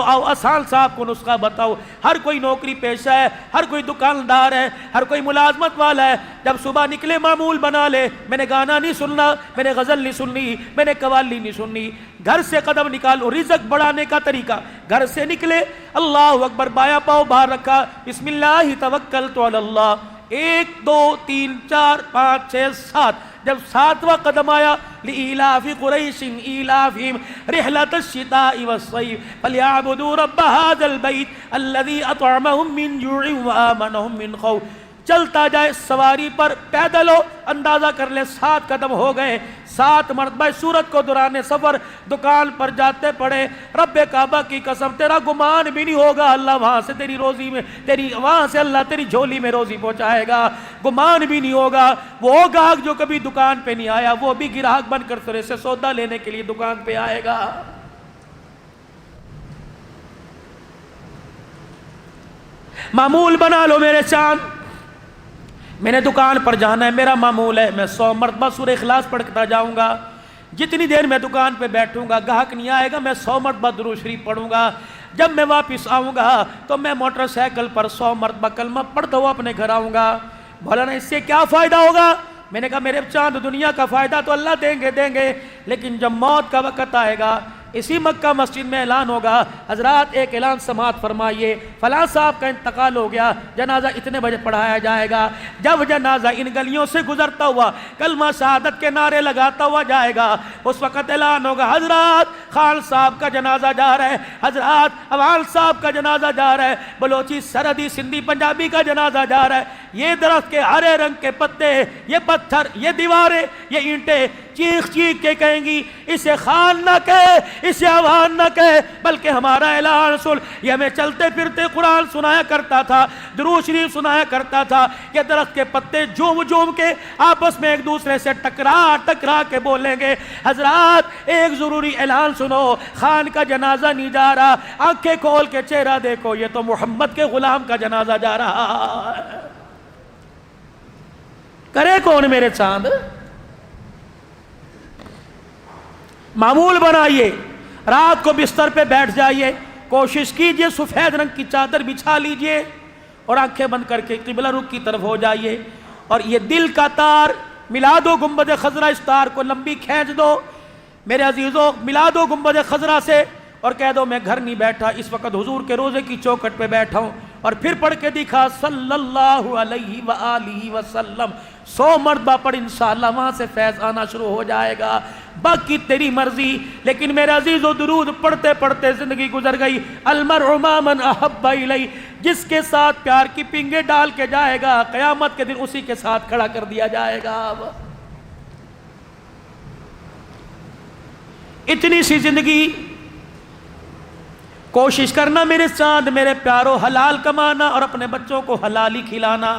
آؤ آسان سا آپ کو نسخہ بتاؤ. ہر کوئی نوکری پیشہ ہے, ہر کوئی دکاندار ہے, ہر کوئی ملازمت والا ہے. جب صبح نکلے معمول بنا لے, میں نے گانا نہیں سننا, میں نے غزل نہیں سننی, میں نے قوالی نہیں سننی. گھر سے قدم نکالو, رزق بڑھانے کا طریقہ, گھر سے نکلے اللہ اکبر, بایاں پاؤں باہر رکھا, بسم اللہ توکلت علی اللہ, 1 2 3 4 5 6 7. جب 7واں قدم آیا, لإیلاف قریش ایلافہم رحلۃ الشتاء والصیف فلیعبدوا رب ھذا البیت الذی اطعمہم من جوع وآمنہم من خوف. چلتا جائے سواری پر, پیدل ہو, اندازہ کر لے 7 قدم ہو گئے. 7 مرتبہ سورت کو دوران سفر دکان پر جاتے پڑے. رب کعبہ کی قسم, تیرا گمان بھی نہیں ہوگا اللہ وہاں سے تیری روزی میں, وہاں سے اللہ تیری جھولی میں روزی پہنچائے گا. گمان بھی نہیں ہوگا. وہ گاہک جو کبھی دکان پہ نہیں آیا, وہ بھی گراہک بن کر تیرے سے سودا لینے کے لیے دکان پہ آئے گا. معمول بنا لو میرے چاند, میں نے دکان پر جانا ہے, میرا معمول ہے, میں 100 مرتبہ سورہ اخلاص پڑھتا جاؤں گا. جتنی دیر میں دکان پہ بیٹھوں گا, گاہک نہیں آئے گا, میں 100 مرتبہ درود شریف پڑھوں گا. جب میں واپس آؤں گا تو میں موٹر سائیکل پر 100 مرتبہ کلمہ پڑھتا ہوا اپنے گھر آؤں گا. مولانا اس سے کیا فائدہ ہوگا؟ میں نے کہا میرے چاند دنیا کا فائدہ تو اللہ دیں گے, لیکن جب موت کا وقت آئے گا, اسی مکہ مسجد میں اعلان ہوگا, حضرات ایک اعلان سماعت فرمائیے, فلاں صاحب کا انتقال ہو گیا, جنازہ اتنے بجے پڑھایا جائے گا. جب جنازہ ان گلیوں سے گزرتا ہوا کلمہ شہادت کے نعرے لگاتا ہوا جائے گا, اس وقت اعلان ہوگا, حضرات خان صاحب کا جنازہ جا رہا ہے, حضرات اوال صاحب کا جنازہ جا رہا ہے, بلوچی سرحدی سندھی پنجابی کا جنازہ جا رہا ہے. یہ درخت کے ہرے رنگ کے پتے, یہ پتھر, یہ دیواریں, یہ اینٹیں چیخ چیخ کے کہیں گی, اسے خان نہ کہے, اسے اوان نہ کہے, بلکہ ہمارا اعلان سن. یہ ہمیں چلتے پھرتے قرآن سنایا کرتا تھا, درود شریف سنایا کرتا تھا. یہ درخت کے پتے جوم جوم کے آپس میں ایک دوسرے سے ٹکرا کے بولیں گے, حضرات ایک ضروری اعلان سنو, خان کا جنازہ نہیں جا رہا, آنکھیں کھول کے چہرہ دیکھو, یہ تو محمد کے غلام کا جنازہ جا رہا ہے. کرے کون میرے چاند؟ معمول بنائیے, رات کو بستر پہ بیٹھ جائیے, کوشش کیجئے سفید رنگ کی چادر بچھا لیجئے اور آنکھیں بند کر کے قبلہ رخ کی طرف ہو جائیے, اور یہ دل کا تار ملا دو گنبد خضرا, اس تار کو لمبی کھینچ دو میرے عزیزوں, ملا دو گنبد خضرا سے, اور کہہ دو میں گھر نہیں بیٹھا, اس وقت حضور کے روزے کی چوکھٹ پہ بیٹھا ہوں. اور پھر پڑھ کے دکھا صلی اللہ علیہ وآلہ وسلم, 100 مرتبہ پڑھ, انشاءاللہ وہاں سے فیض آنا شروع ہو جائے گا. باقی تیری مرضی. لیکن میرے عزیزو درود پڑھتے پڑھتے زندگی گزر گئی. المرء مع من احب الیہ, جس کے ساتھ پیار کی پنگے ڈال کے جائے گا, قیامت کے دن اسی کے ساتھ کھڑا کر دیا جائے گا. اتنی سی زندگی, کوشش کرنا میرے چاند میرے پیارو, حلال کمانا اور اپنے بچوں کو حلالی کھلانا.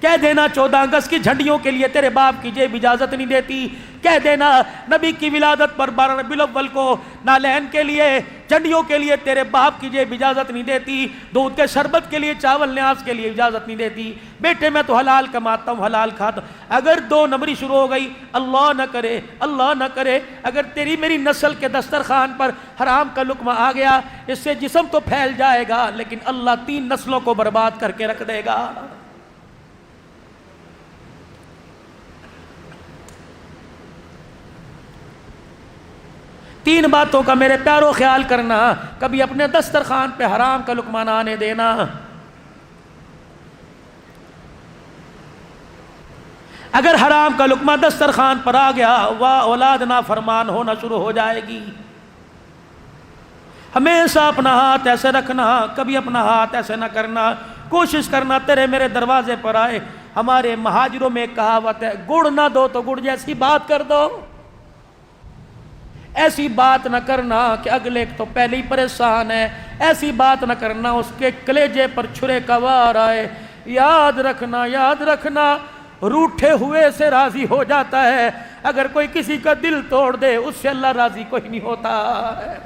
کہہ دینا 14 اگست کی جھنڈیوں کے لیے تیرے باپ کی جیب اجازت نہیں دیتی. کہہ دینا نبی کی ولادت پر 12 ربیع الاول کو نالین کے لیے جھنڈیوں کے لیے تیرے باپ کی جیب اجازت نہیں دیتی. دودھ کے شربت کے لیے, چاول نیاز کے لیے اجازت نہیں دیتی. بیٹے میں تو حلال کماتا ہوں, حلال کھاتا ہوں. اگر 2 نمبری شروع ہو گئی, اللہ نہ کرے اگر تیری میری نسل کے دسترخوان پر حرام کا لقمہ آ گیا, اس سے جسم تو پھیل جائے گا, لیکن اللہ 3 نسلوں کو برباد کر کے رکھ دے گا. تین باتوں کا میرے پیارو خیال کرنا, کبھی اپنے دسترخوان پہ حرام کا لقمہ نہ آنے دینا. اگر حرام کا لقمہ دسترخوان پر آ گیا, واہ اولاد نافرمان ہونا شروع ہو جائے گی. ہمیشہ اپنا ہاتھ ایسے رکھنا, کبھی اپنا ہاتھ ایسے نہ کرنا. کوشش کرنا تیرے میرے دروازے پر آئے. ہمارے مہاجروں میں ایک کہاوت ہے, گڑ نہ دو تو گڑ جیسی بات کر دو. ایسی بات نہ کرنا کہ اگلے تو پہلے ہی پریشان ہے, ایسی بات نہ کرنا اس کے کلیجے پر چھرے کا وار آئے. یاد رکھنا روٹھے ہوئے سے راضی ہو جاتا ہے, اگر کوئی کسی کا دل توڑ دے اس سے اللہ راضی کوئی نہیں ہوتا ہے.